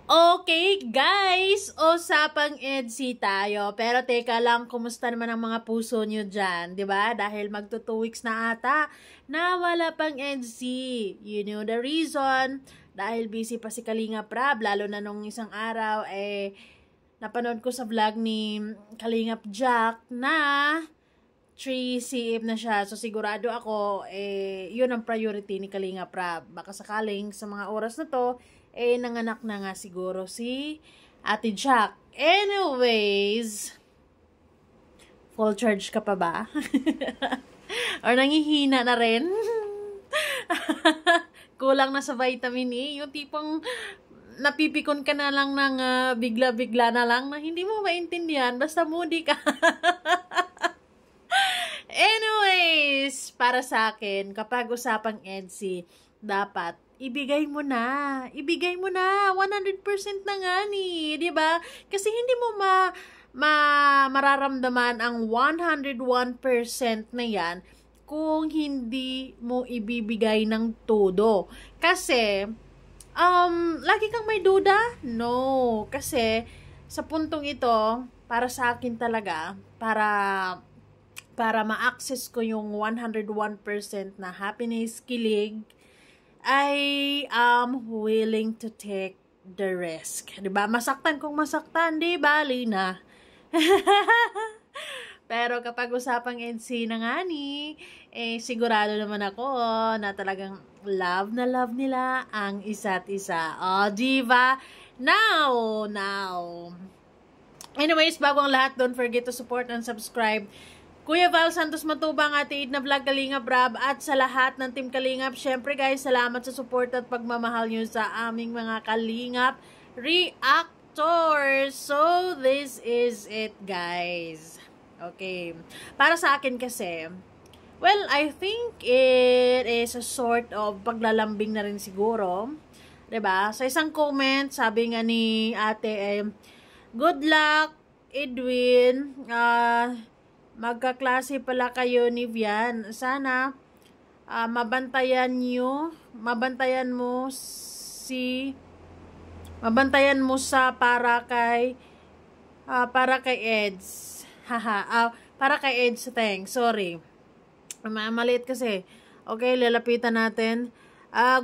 Okay, guys, usapang EDC tayo. Pero teka lang, kumusta naman ang mga puso nyo dyan, 'di ba? Dahil magto 2 weeks na ata na wala pang EDC. You know the reason, dahil busy pa si Kalinga Prab, lalo na nung isang araw napanood ko sa vlog ni Kalingap Jack na 3 CF na siya. So sigurado ako yun ang priority ni Kalinga Prab. Baka sakaling sa mga oras na to nanganak na nga siguro si Ate Jack. Anyways, full charge ka pa ba? Or nangihina na rin? Kulang na sa vitamin E. Yung tipong napipikon ka na lang ng bigla-bigla na lang na hindi mo maintindihan. Basta moody ka. Anyways, para sa akin, kapag usapang EDC, dapat ibigay mo na 100% na nga ni, 'di ba? Kasi hindi mo mararamdaman ang 101% na 'yan kung hindi mo ibibigay ng todo. Kasi lagi kang may duda? No, kasi sa puntong ito, para sa akin talaga, para ma-access ko yung 101% na happiness, kilig, I am willing to take the risk. Diba? Masaktan kung masaktan, di ba, Lina? Pero kapag usapang NC na nga ni, sigurado naman ako na talagang love na love nila ang isa't isa. Oh, diba? Now. Anyways, bago ang lahat, don't forget to support and subscribe Kuya Val Santos Matubang, Ate Id na Vlog, Kalingap Rab, at sa lahat ng Team Kalingap. Syempre guys, salamat sa support at pagmamahal nyo sa aming mga Kalingap reactors. So, this is it guys. Okay. Para sa akin kasi, well, I think it is a sort of paglalambing na rin siguro. 'Di ba? Sa isang comment, sabi nga ni ate, good luck, Edwin. Magkaklase pala kayo ni Vian. Sana mabantayan mo sa para kay Eds. Para kay Eds, thanks. Sorry. Maliit kasi. Okay, lalapitan natin.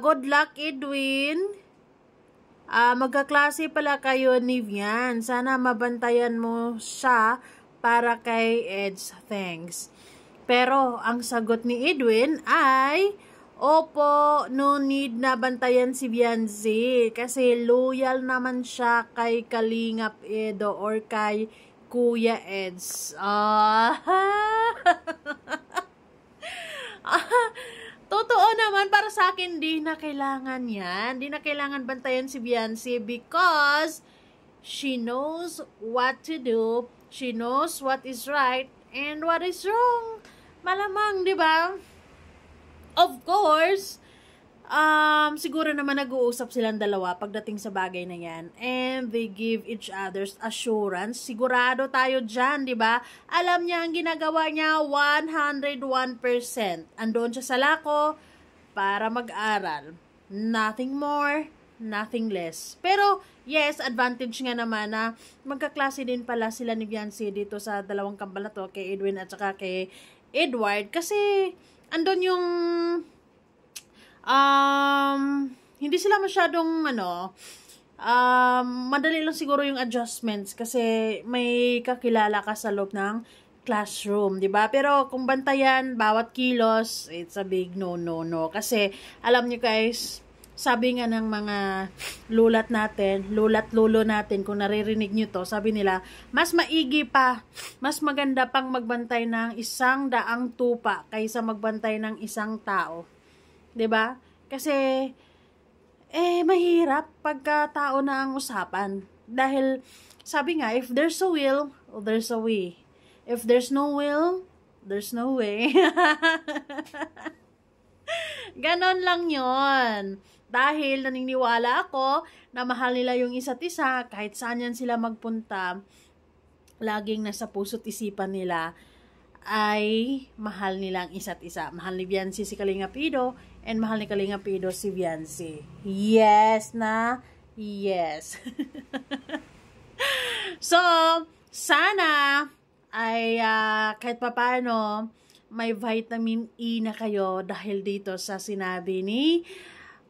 Good luck, Edwin. Magkaklase pala kayo ni Vian. Sana mabantayan mo siya para kay Eds, thanks. Pero ang sagot ni Edwin ay, opo, no need na bantayan si Vianzi kasi loyal naman siya kay Kalingap Edo or kay Kuya Eds. Totoo naman, para sa akin, di na kailangan yan. Di na kailangan bantayan si Vianzi because she knows what to do. She knows what is right and what is wrong. Malamang, di ba? Of course, siguro naman nag-uusap silang dalawa pagdating sa bagay na yan. And they give each other's assurance. Sigurado tayo dyan, di ba? Alam niya ang ginagawa niya 101%. Andun siya sa lako para mag-aral. Nothing more, nothing less. Pero, yes, advantage nga naman na magkaklase din pala sila ni Viancy dito sa dalawang kambal na to, kay Edwin at saka kay Edward. Kasi, andun yung hindi sila masyadong madali lang siguro yung adjustments kasi may kakilala ka sa loob ng classroom, di ba? Pero kung bantayan bawat kilos, it's a big no. Kasi, alam niyo guys, sabi nga ng mga lulat lolo natin, kung naririnig nyo to, sabi nila, mas maigi pa, mas maganda pang magbantay ng 100 tupa kaysa magbantay ng isang tao. 'Di ba? Kasi, mahirap pagka tao na ang usapan. Dahil, sabi nga, if there's a will, there's a way. If there's no will, there's no way. Ganon lang yon. Dahil naniniwala ako na mahal nila yung isa't isa, kahit saan yan sila magpunta, laging nasa puso't isipan nila ay mahal nilang isa't isa. Mahal ni Viancy si Kalinga Pido and mahal ni Kalinga Pido si Viancy. Yes na Yes. So, sana ay kahit papaano may vitamin E na kayo dahil dito sa sinabi ni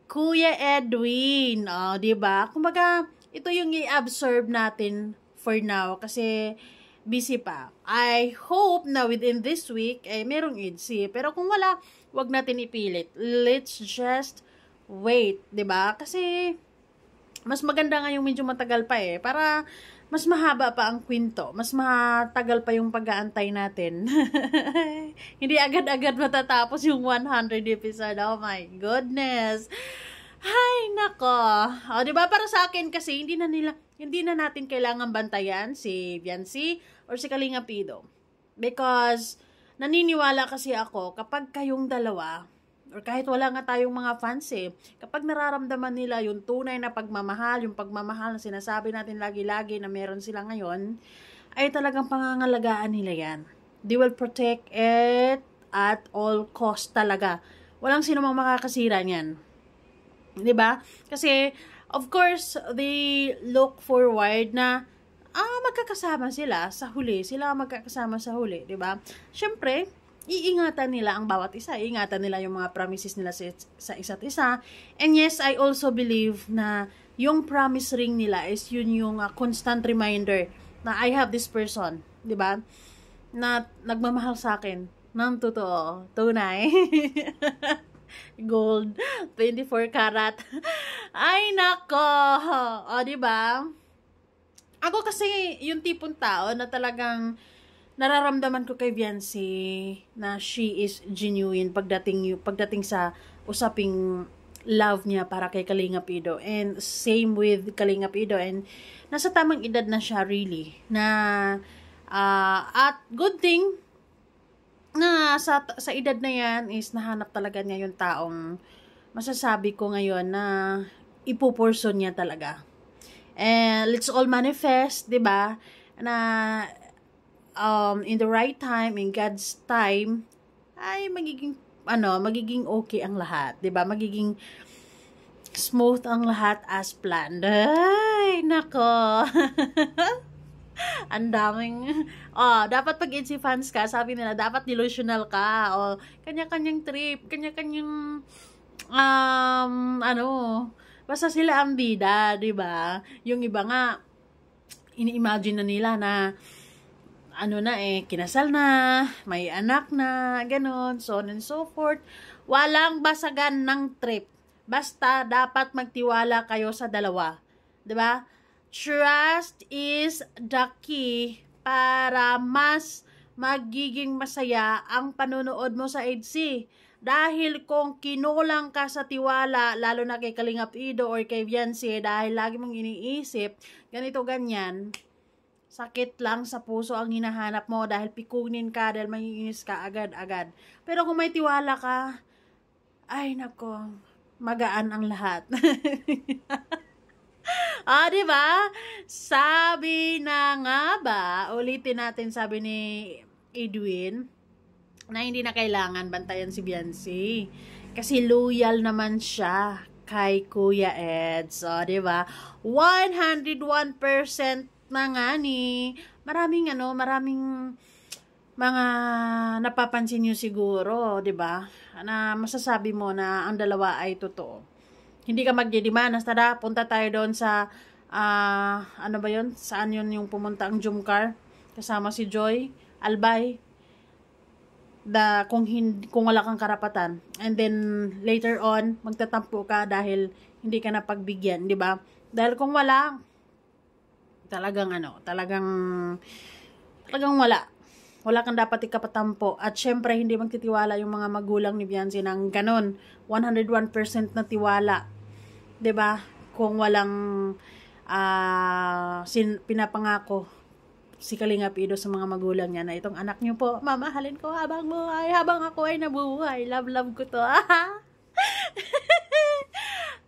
Kuya Edwin. Oh, 'di ba? Kumbaga, ito yung i-absorb natin for now kasi busy pa. I hope na within this week ay merong EDC. Pero kung wala, wag natin ipilit. Let's just wait, 'di ba? Kasi mas maganda nga yung medyo matagal pa para mas mahaba pa ang kwento. Mas matagal pa yung pag-aantay natin. Hindi agad-agad matatapos yung 100 episode. Oh my goodness. Ay, nako. O, diba, para sa akin kasi, hindi na natin kailangan bantayan si Biancy or si Kalinga Pido. Because, naniniwala kasi ako, kapag kayong dalawa, or kahit wala nga tayong mga fans kapag nararamdaman nila yung tunay na pagmamahal, yung pagmamahal na sinasabi natin lagi-lagi na meron sila ngayon, ay talagang pangangalagaan nila yan. They will protect it at all cost talaga. Walang sino mang makakasira niyan. 'Di ba? Kasi, of course, they look forward na magkakasama sila sa huli. Sila magkakasama sa huli, 'di ba? Syempre, iingatan nila ang bawat isa. Iingatan nila yung mga promises nila sa isa't isa. And yes, I also believe na yung promise ring nila is yun yung constant reminder na I have this person, 'di ba? Na nagmamahal sa akin ng totoo, tunay. Gold, 24 karat. Ay nako. O, 'di ba? Ako kasi yung tipong tao na talagang nararamdaman ko kay Biancy na she is genuine pagdating sa usaping love niya para kay Kalinga Pido. And same with Kalinga Pido. And nasa tamang edad na siya really. Na at good thing na sa edad na yan is nahanap talaga niya yung taong masasabi ko ngayon na ipupurson niya talaga. And let's all manifest, 'di ba? Na in the right time, in God's time, ay magiging okay ang lahat, 'di ba? Magiging smooth ang lahat as planned. Ay, nako. Ang daming dapat pag NC fans ka, sabi nila dapat delusional ka o kanya-kanyang trip, kanya-kanyang basta sila ang bida, 'di ba? Yung iba nga ini-imagine na nila na kinasal na, may anak na, ganon, so on and so forth. Walang basagan ng trip. Basta dapat magtiwala kayo sa dalawa. 'Di ba? Trust is the key para mas magiging masaya ang panonood mo sa EDC. Dahil kung kinulang ka sa tiwala, lalo na kay Kalinga Pido or kay Biancy, dahil lagi mong iniisip, ganito ganyan, sakit lang sa puso ang hinahanap mo dahil pikunin ka, dahil maiinis ka agad-agad. Pero kung may tiwala ka, ay nako, magaan ang lahat. Diba? Sabi na nga ba, ulitin natin, sabi ni Edwin, na hindi na kailangan bantayan si Biancy. Kasi loyal naman siya kay Kuya Ed. So, diba? 101% na nga ni maraming mga napapansin nyo siguro, 'di ba? Na masasabi mo na ang dalawa ay totoo. Hindi ka magdedemand, tara, punta tayo doon sa ano ba 'yon? Saan 'yon yung pumunta ang Jumcar kasama si Joy Albay? Kung wala kang karapatan. And then later on, magtatampo ka dahil hindi ka napagbigyan, 'di ba? Dahil kung wala, talagang wala kang dapat ikapatampo. At syempre, hindi magtitiwala yung mga magulang ni Biancy ng ganon. 101% na tiwala. 'Di ba? Kung walang pinapangako si Kalinga Pido sa mga magulang niya na itong anak niyo po, mamahalin ko habang ako ay nabuhay. Love ko to.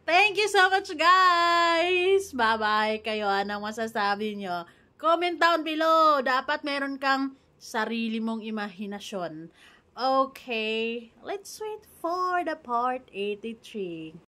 Thank you so much, guys! Bye-bye kayo. Anong masasabi nyo? Comment down below. Dapat meron kang sarili mong imahinasyon. Okay, let's wait for the part 83.